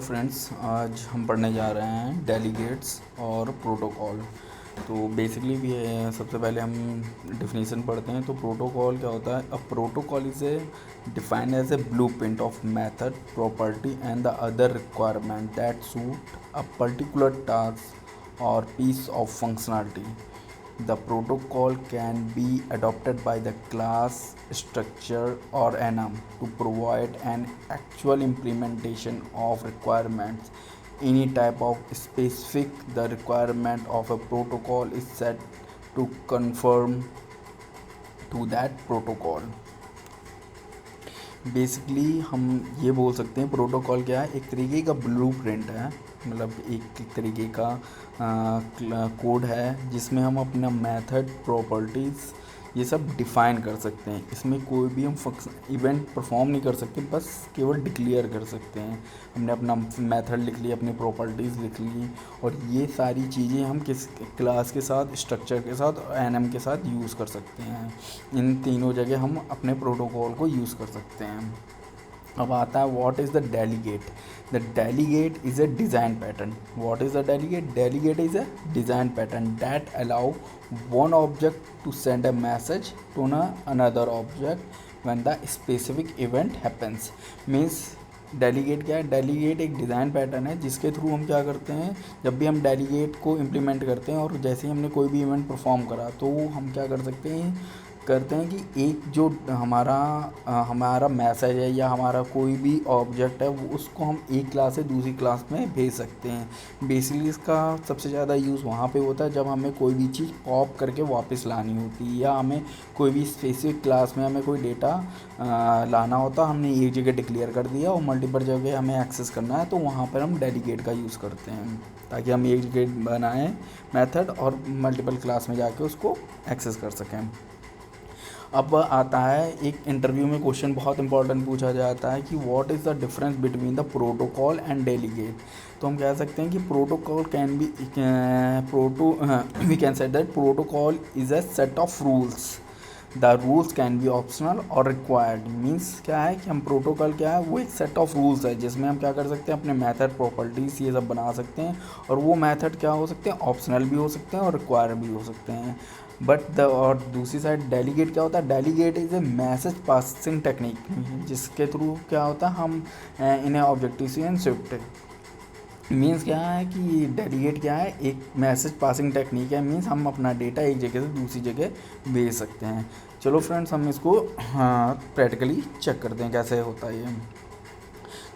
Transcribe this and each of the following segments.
Friends, आज हम पढ़ने जा रहे हैं डेलीगेट्स और प्रोटोकॉल। तो बेसिकली भी सबसे पहले हम डिफिनीशन पढ़ते हैं। तो प्रोटोकॉल क्या होता है? A protocol is a defined as a blueprint of method, property and the other requirement that suit a particular task और piece of functionality. The protocol can be adopted by the class, structure, or enum to provide an actual implementation of requirements. Any type of specific the requirement of a protocol is set to conform to that protocol. Basically हम ये बोल सकते हैं protocol क्या है? एक तरीके का ब्लूप्रिंट है, मतलब एक तरीके का कोड है जिसमें हम अपना मेथड, प्रॉपर्टीज़ ये सब डिफ़ाइन कर सकते हैं। इसमें कोई भी हम इवेंट परफॉर्म नहीं कर सकते, बस केवल डिक्लेयर कर सकते हैं। हमने अपना मेथड लिख लिया, अपनी प्रॉपर्टीज़ लिख ली, और ये सारी चीज़ें हम किस क्लास के साथ, स्ट्रक्चर के साथ, एनएम के साथ यूज़ कर सकते हैं। इन तीनों जगह हम अपने प्रोटोकॉल को यूज़ कर सकते हैं। अब आता है what is the delegate. The delegate is a design pattern. What is the delegate? Delegate is a design pattern that allow one object to send a message to another object when the specific event happens. Means delegate क्या है? Delegate एक design pattern है जिसके through हम क्या करते हैं, जब भी हम डेलीगेट को इम्प्लीमेंट करते हैं और जैसे ही हमने कोई भी इवेंट परफॉर्म करा तो हम क्या कर सकते हैं कि एक जो हमारा मैसेज है या हमारा कोई भी ऑब्जेक्ट है वो उसको हम एक क्लास से दूसरी क्लास में भेज सकते हैं। बेसिकली इसका सबसे ज़्यादा यूज़ वहाँ पे होता है जब हमें कोई भी चीज़ पॉप करके वापस लानी होती है, या हमें कोई भी स्पेसिफिक क्लास में हमें कोई डेटा लाना होता, हमने एक जगह डिक्लेयर कर दिया और मल्टीपल जगह हमें एक्सेस करना है, तो वहाँ पर हम डेलीगेट का यूज़ करते हैं ताकि हम एक जगह बनाएं मेथड और मल्टीपल क्लास में जाके उसको एक्सेस कर सकें। अब आता है एक इंटरव्यू में क्वेश्चन बहुत इंपॉर्टेंट पूछा जाता है कि what is the difference between the protocol and delegate. तो हम कह सकते हैं कि protocol can be we can say that protocol is a set of rules. The rules can be optional और रिक्वायर्ड. मीन्स क्या है कि हम प्रोटोकॉल क्या है, वो एक सेट ऑफ रूल्स है जिसमें हम क्या कर सकते हैं, अपने मेथड, प्रॉपर्टीज़ ये सब बना सकते हैं, और वो मेथड क्या हो सकते हैं, ऑप्शनल भी हो सकते हैं और रिक्वायर्ड भी हो सकते हैं. और दूसरी साइड डेलीगेट क्या होता है? Delegate is a message passing technique, जिसके थ्रू क्या होता है, हम इन्हें ऑब्जेक्टिव से शिफ्ट. मीन्स क्या है कि डेलीगेट क्या है, एक मैसेज पासिंग टेक्निक है. मीन्स हम अपना डेटा एक जगह से दूसरी जगह भेज सकते हैं. चलो फ्रेंड्स, हम इसको प्रैक्टिकली चेक करते हैं कैसे होता है ये.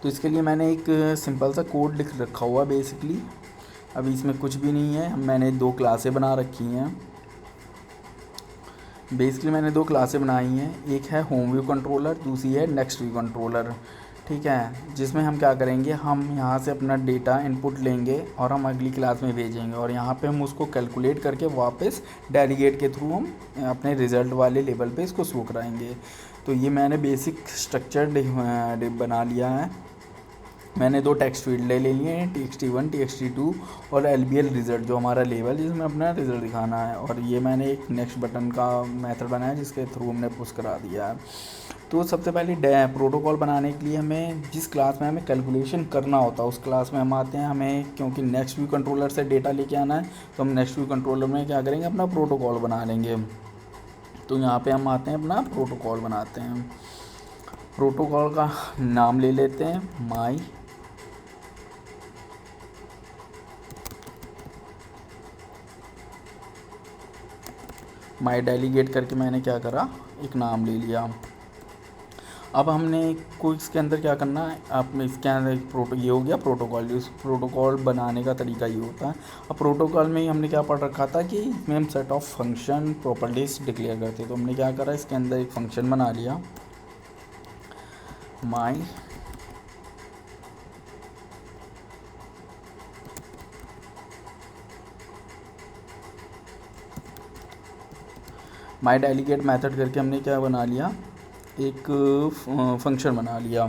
तो इसके लिए मैंने एक सिंपल सा कोड लिख रखा हुआ बेसिकली. अभी इसमें कुछ भी नहीं है, मैंने दो क्लासें बना रखी हैं. बेसिकली मैंने दो क्लासें बनाई हैं, एक है होम व्यू कंट्रोलर, दूसरी है नेक्स्ट व्यू कंट्रोलर. ठीक है, जिसमें हम क्या करेंगे, हम यहाँ से अपना डेटा इनपुट लेंगे और हम अगली क्लास में भेजेंगे, और यहाँ पे हम उसको कैलकुलेट करके वापस डेलीगेट के थ्रू हम अपने रिज़ल्ट वाले लेवल पे इसको शो कराएंगे. तो ये मैंने बेसिक स्ट्रक्चर बना लिया है. मैंने दो टेक्स्ट फील्ड ले लिए हैं, txt1 txt2 और LBL रिज़ल्ट, जो हमारा लेवल जिसमें अपना रिज़ल्ट दिखाना है. और ये मैंने एक नेक्स्ट बटन का मेथड बनाया जिसके थ्रू हमने पुश करा दिया है. तो सबसे पहले प्रोटोकॉल बनाने के लिए हमें जिस क्लास में हमें कैलकुलेशन करना होता है उस क्लास में हम आते हैं. हमें क्योंकि नेक्स्ट व्यू कंट्रोलर से डेटा लेके आना है, तो हम नेक्स्ट व्यू कंट्रोलर में क्या करेंगे, अपना प्रोटोकॉल बना लेंगे. तो यहाँ पर हम आते हैं, अपना प्रोटोकॉल बनाते हैं. प्रोटोकॉल का नाम ले लेते हैं माई डेलीगेट करके मैंने क्या करा, एक नाम ले लिया. अब हमने को इसके अंदर क्या करना है, आप इसके अंदर ये हो गया प्रोटोकॉल. इस प्रोटोकॉल बनाने का तरीका ये होता है. अब प्रोटोकॉल में ही हमने क्या पढ़ रखा था कि इसमें हम set of function properties declare करते हैं. तो हमने क्या करा, इसके अंदर एक फंक्शन बना लिया, माई डेलीगेट मेथड करके हमने क्या बना लिया, एक फंक्शन बना लिया.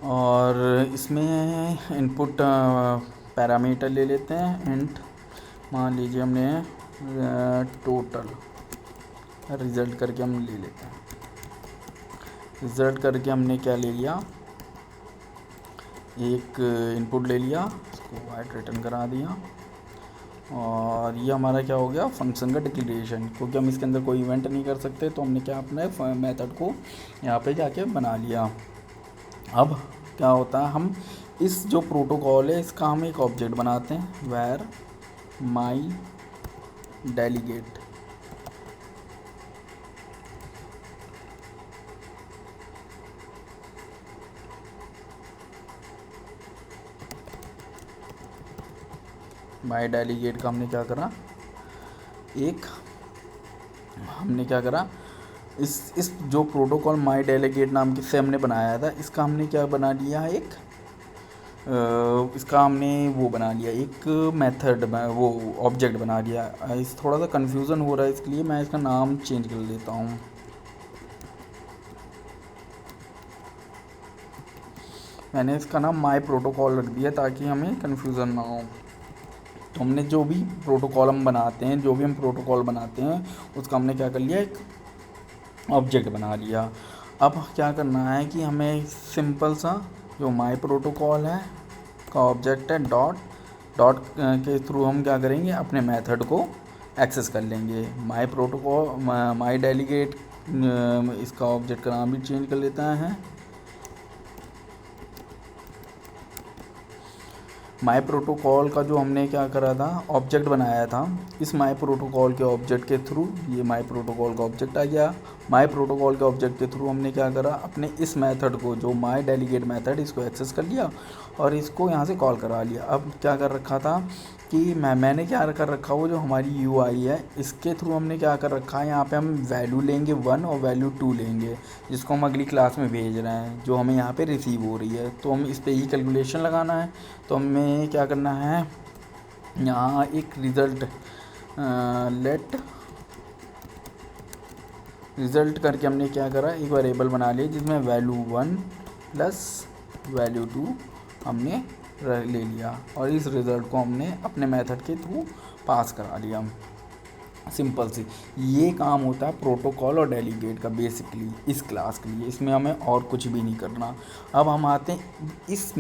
और इसमें इनपुट पैरामीटर ले लेते हैं. इंट मान लीजिए हमने टोटल रिज़ल्ट करके हम ले लेते हैं. रिज़ल्ट करके हमने क्या ले लिया, एक इनपुट ले लिया, इसको वाइट रिटर्न करा दिया, और ये हमारा क्या हो गया, फंक्शन का डिक्लेरेशन। क्योंकि हम इसके अंदर कोई इवेंट नहीं कर सकते तो हमने क्या अपने मेथड को यहाँ पे जाके बना लिया। अब क्या होता है, हम इस जो प्रोटोकॉल है इसका हम एक ऑब्जेक्ट बनाते हैं, where my delegate. My delegate का हमने क्या करा, हमने क्या करा, इस जो प्रोटोकॉल माई डेलीगेट नाम से हमने बनाया था, इसका हमने क्या बना लिया, इसका हमने वो बना लिया एक मेथड, वो ऑब्जेक्ट बना लिया। इस थोड़ा सा कन्फ्यूज़न हो रहा है, इसके लिए मैं इसका नाम चेंज कर देता हूँ। मैंने इसका नाम माई प्रोटोकॉल रख दिया ताकि हमें कन्फ्यूज़न ना हो। तो हमने जो भी प्रोटोकॉल हम बनाते हैं, जो भी हम प्रोटोकॉल बनाते हैं, उसका हमने क्या कर लिया, एक ऑब्जेक्ट बना लिया। अब क्या करना है कि हमें सिंपल सा जो माई प्रोटोकॉल है का ऑब्जेक्ट है, डॉट के थ्रू हम क्या करेंगे, अपने मेथड को एक्सेस कर लेंगे। माई प्रोटोकॉल माई डेलीगेट, इसका ऑब्जेक्ट का नाम भी चेंज कर लेता है। माई प्रोटोकॉल का जो हमने क्या करा था, ऑब्जेक्ट बनाया था, इस माई प्रोटोकॉल के ऑब्जेक्ट के थ्रू ये माई प्रोटोकॉल का ऑब्जेक्ट आ गया। माई प्रोटोकॉल के ऑब्जेक्ट के थ्रू हमने क्या करा, अपने इस मेथड को, जो माई डेलीगेट मेथड, इसको एक्सेस कर लिया और इसको यहाँ से कॉल करा लिया। अब क्या कर रखा था कि मैंने क्या कर रखा, वो जो हमारी यूआई है इसके थ्रू हमने क्या कर रखा है, यहाँ पे हम वैल्यू लेंगे 1 और वैल्यू 2 लेंगे, जिसको हम अगली क्लास में भेज रहे हैं, जो हमें यहाँ पे रिसीव हो रही है। तो हम इस पर ही कैलकुलेशन लगाना है। तो हमें क्या करना है, यहाँ एक रिज़ल्ट करके हमने क्या करा, एक वेरिएबल बना लिया जिसमें वैल्यू 1 प्लस वैल्यू 2 हमने ले लिया, और इस रिज़ल्ट को हमने अपने मेथड के थ्रू पास करा लिया। सिंपल सी ये काम होता है प्रोटोकॉल और डेलीगेट का बेसिकली इस क्लास के लिए। इसमें हमें और कुछ भी नहीं करना। अब हम आते हैं इस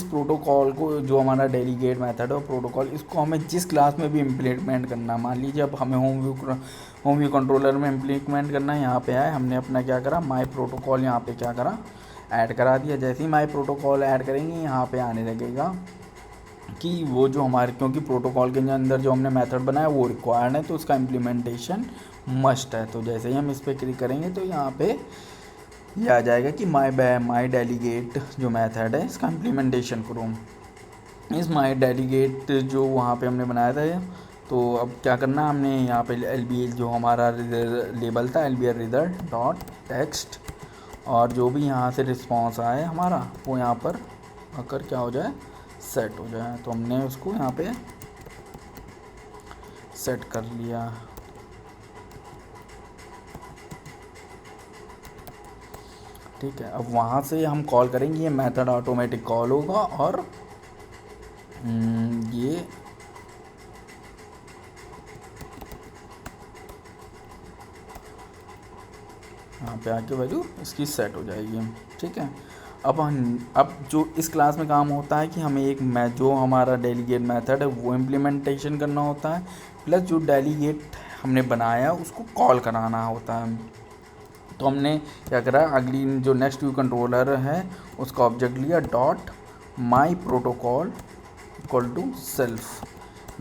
प्रोटोकॉल को, जो हमारा डेलीगेट मेथड है और प्रोटोकॉल, इसको हमें जिस क्लास में भी इम्प्लीमेंट करना। मान लीजिए अब हमें होम व्यू कंट्रोलर में इम्प्लीमेंट करना है, यहाँ पे आए, हमने अपना क्या करा, माई प्रोटोकॉल यहाँ पे क्या करा, ऐड करा दिया। जैसे ही माई प्रोटोकॉल ऐड करेंगे, यहाँ पे आने लगेगा कि वो जो हमारे, क्योंकि प्रोटोकॉल के अंदर जो हमने मेथड बनाया वो रिक्वायर्ड है, तो उसका इम्प्लीमेंटेशन मस्ट है। तो जैसे ही हम इस पर क्लिक करेंगे तो यहाँ पे ये आ जाएगा कि माई डेलीगेट जो मेथड है इसका इम्प्लीमेंटेशन करो। इस माई डेलीगेट जो वहाँ पे हमने बनाया था, तो अब क्या करना, हमने यहाँ पे LBL जो हमारा लेबल था, LBL रिजल्ट डॉट टेक्स्ट, और जो भी यहाँ से रिस्पॉन्स आए हमारा वो यहाँ पर आकर क्या हो जाए, सेट हो जाए। तो हमने उसको यहाँ पे सेट कर लिया। ठीक है, अब वहाँ से हम कॉल करेंगे, ये मेथड ऑटोमेटिक कॉल होगा, और ये यहाँ पे आके वैल्यू इसकी सेट हो जाएगी। ठीक है, अब जो इस क्लास में काम होता है कि हमें एक जो हमारा डेलीगेट मेथड है वो इम्प्लीमेंटेशन करना होता है, प्लस जो डेलीगेट हमने बनाया उसको कॉल कराना होता है। तो हमने क्या करा, अगली जो नेक्स्ट व्यू कंट्रोलर है उसका ऑब्जेक्ट लिया, dot my protocol equal to self,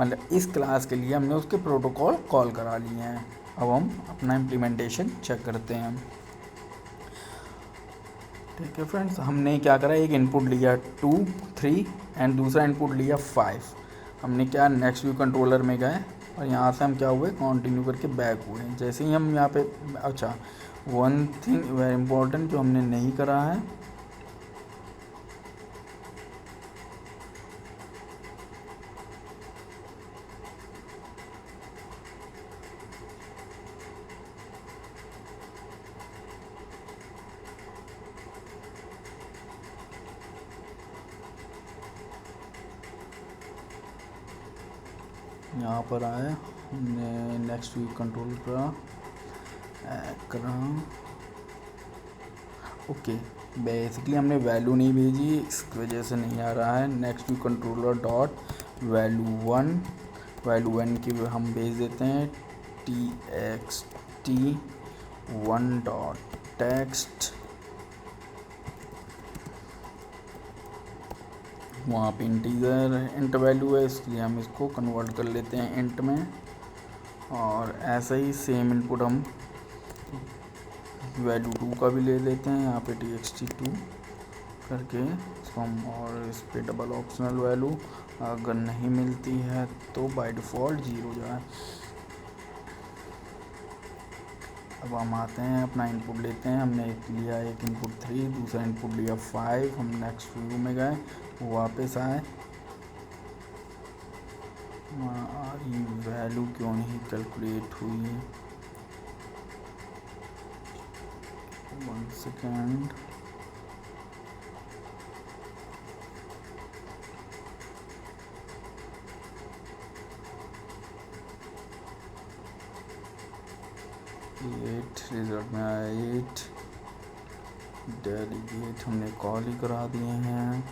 मतलब इस क्लास के लिए हमने उसके प्रोटोकॉल कॉल करा लिए हैं। अब हम अपना इम्प्लीमेंटेशन चेक करते हैं। ठीक है फ्रेंड्स, हमने क्या करा, एक इनपुट लिया 2 3 एंड दूसरा इनपुट लिया 5। हमने क्या, नेक्स्ट व्यू कंट्रोलर में गए और यहाँ से हम क्या हुए, कंटिन्यू करके बैक हुए। जैसे ही हम यहाँ पे, अच्छा वन थिंग वेरी इंपॉर्टेंट जो हमने नहीं करा है, यहाँ पर आए, हमने नेक्स्ट वीक कंट्रोल करा, ओके। बेसिकली हमने वैल्यू नहीं भेजी, इसकी वजह से नहीं आ रहा है। Next view controller dot value one की हम भेज देते हैं txt1 डॉट टेक्स्ट। वहाँ पे इंटीजर इंट वैल्यू है, इसलिए हम इसको कन्वर्ट कर लेते हैं इंट में। और ऐसा ही सेम इनपुट हम वैल्यू 2 का भी ले लेते हैं, यहाँ पे txt2 करके इसको हम, और इस पे डबल ऑप्शनल वैल्यू अगर नहीं मिलती है तो बाय डिफ़ॉल्ट 0 जाए। अब हम आते हैं अपना इनपुट लेते हैं, हमने एक लिया एक इनपुट 3, दूसरा इनपुट लिया 5, हम नेक्स्ट व्यू में गए, वापस आए, ये वैल्यू क्यों नहीं कैलकुलेट हुई, 1 सेकेंड। रिजल्ट में आया 8। डेलीगेट हमने कॉल ही करा दिए हैं।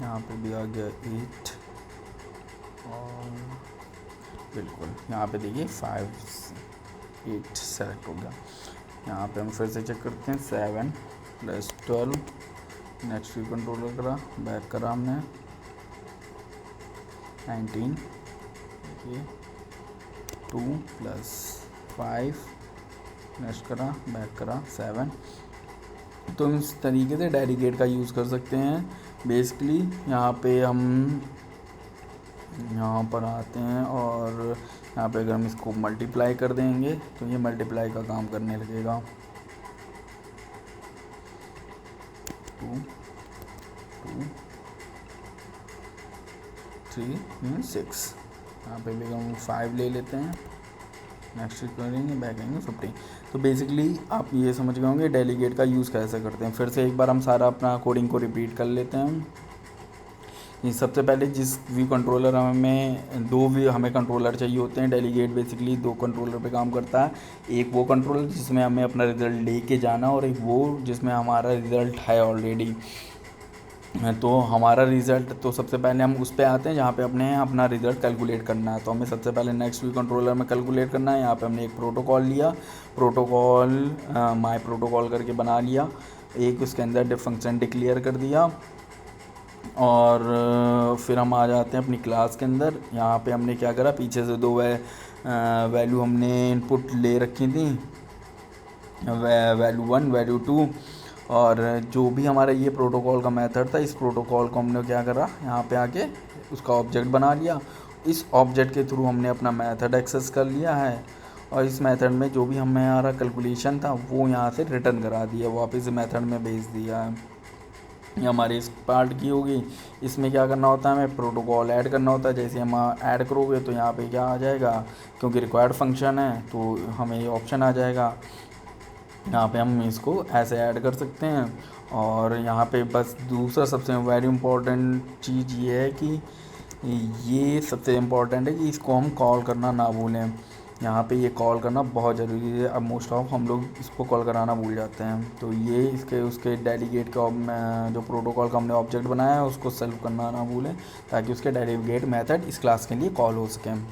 यहाँ पे भी आ गया 8 और बिल्कुल यहाँ पे देखिए 8 सेलेक्ट हो गया। यहाँ पे हम फिर से चेक करते हैं 7 + 12। नेक्स्ट व्यू कंट्रोलर करा, बैक करा हमने 19, देखिए 2 + 5, नेक्स्ट करा, बैक करा 7। तो इस तरीके से डेलीगेट का यूज़ कर सकते हैं। बेसिकली यहाँ पे हम यहाँ पर आते हैं और यहाँ पे अगर हम इसको मल्टीप्लाई कर देंगे तो ये मल्टीप्लाई का काम करने लगेगा। 2 2 3 6, यहाँ पे भी हम 5 ले लेते हैं, नेक्स्ट करेंगे, बैक आएंगे 15। तो बेसिकली आप ये समझ गए होंगे डेलीगेट का यूज़ कैसे करते हैं। फिर से एक बार हम सारा अपना कोडिंग को रिपीट कर लेते हैं। ये सबसे पहले जिस व्यू कंट्रोलर हमें कंट्रोलर चाहिए होते हैं। डेलीगेट बेसिकली 2 कंट्रोलर पे काम करता है, एक वो कंट्रोलर जिसमें हमें अपना रिज़ल्ट लेके जाना और एक वो जिसमें हमारा रिज़ल्ट है ऑलरेडी। तो हमारा रिज़ल्ट, तो सबसे पहले हम उस पे आते हैं जहाँ पे अपना रिज़ल्ट कैलकुलेट करना है। तो हमें सबसे पहले नेक्स्ट व्यू कंट्रोलर में कैलकुलेट करना है। यहाँ पे हमने एक प्रोटोकॉल लिया, माई प्रोटोकॉल करके बना लिया, एक उसके अंदर फंक्शन डिक्लेयर कर दिया और फिर हम आ जाते हैं अपनी क्लास के अंदर। यहाँ पे हमने क्या करा, पीछे से 2 वैल्यू हमने इनपुट ले रखी थी, वैल्यू 1 वैल्यू 2, और जो भी हमारा ये प्रोटोकॉल का मेथड था, इस प्रोटोकॉल को हमने क्या करा, यहाँ पे आके उसका ऑब्जेक्ट बना लिया। इस ऑब्जेक्ट के थ्रू हमने अपना मेथड एक्सेस कर लिया है और इस मेथड में जो भी हमारा कैलकुलेशन था वो यहाँ से रिटर्न करा दिया, वापस मेथड में भेज दिया है। ये हमारी इस पार्ट की होगी। इसमें क्या करना होता है, हमें प्रोटोकॉल ऐड करना होता है। जैसे हम ऐड करोगे तो यहाँ पे क्या आ जाएगा, क्योंकि रिक्वायर्ड फंक्शन है तो हमें ये ऑप्शन आ जाएगा, यहाँ पे हम इसको ऐसे ऐड कर सकते हैं। और यहाँ पे बस दूसरा सबसे वेरी इम्पोर्टेंट चीज़ ये है कि ये सबसे इम्पोर्टेंट है कि इसको हम कॉल करना ना भूलें। यहाँ पे ये कॉल करना बहुत ज़रूरी है। अब मोस्ट ऑफ हम लोग इसको कॉल कराना भूल जाते हैं। तो ये उसके डेलीगेट का जो प्रोटोकॉल का हमने ऑब्जेक्ट बनाया है उसको सेल्फ करना ना भूलें, ताकि उसके डेलीगेट मेथड इस क्लास के लिए कॉल हो सकें।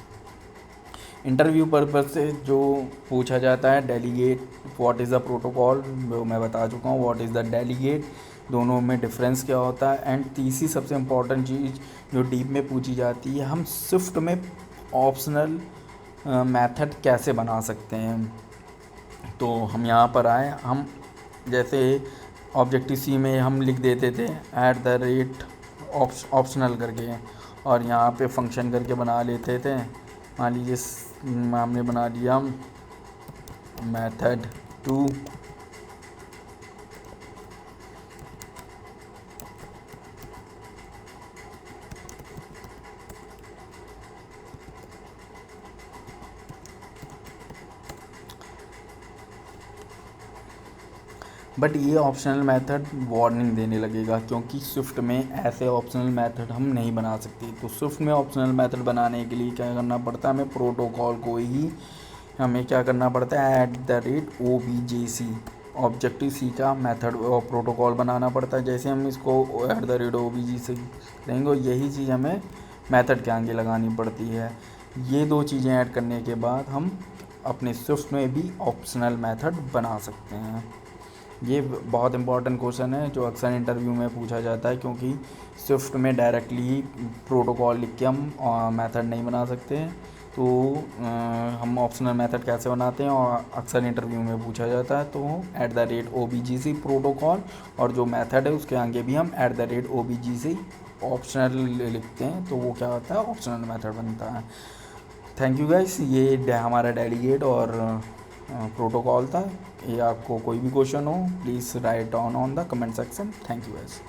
इंटरव्यू पर्पज़ से जो पूछा जाता है delegate, what is the protocol, वो मैं बता चुका हूँ, व्हाट इज़ द डेलीगेट, दोनों में डिफरेंस क्या होता है। एंड तीसरी सबसे इम्पॉर्टेंट चीज़ जो डीप में पूछी जाती है, हम स्विफ्ट में ऑप्शनल मेथड कैसे बना सकते हैं। तो हम यहाँ पर आए, हम जैसे ऑब्जेक्टिव सी में हम लिख देते थे @ऑप्शनल करके, और यहाँ पे फंक्शन करके बना लेते थे। मान लीजिए हमने बना लिया मेथड 2, बट ये ऑप्शनल मेथड वार्निंग देने लगेगा, क्योंकि स्विफ्ट में ऐसे ऑप्शनल मेथड हम नहीं बना सकते। तो स्विफ्ट में ऑप्शनल मेथड बनाने के लिए क्या करना पड़ता है, हमें प्रोटोकॉल को ही हमें क्या करना पड़ता है, @OBJC ऑब्जेक्टिव सी का मेथड और प्रोटोकॉल बनाना पड़ता है। जैसे हम इसको @OBJC करेंगे, यही चीज़ हमें मेथड के आगे लगानी पड़ती है। ये दो चीज़ें ऐड करने के बाद हम अपने स्विफ्ट में भी ऑप्शनल मेथड बना सकते हैं। ये बहुत इंपॉर्टेंट क्वेश्चन है जो अक्सर इंटरव्यू में पूछा जाता है, क्योंकि स्विफ्ट में डायरेक्टली प्रोटोकॉल लिख के हम मेथड नहीं बना सकते। तो हम ऑप्शनल मेथड कैसे बनाते हैं और अक्सर इंटरव्यू में पूछा जाता है। तो @OBJC प्रोटोकॉल और जो मेथड है उसके आगे भी हम @OBJC ऑप्शनल लिखते हैं, तो वो क्या होता है, ऑप्शनल मेथड बनता है। थैंक यू गाइस, ये हमारा डेलीगेट और प्रोटोकॉल था। ये आपको कोई भी क्वेश्चन हो please write on the comment section. Thank you guys.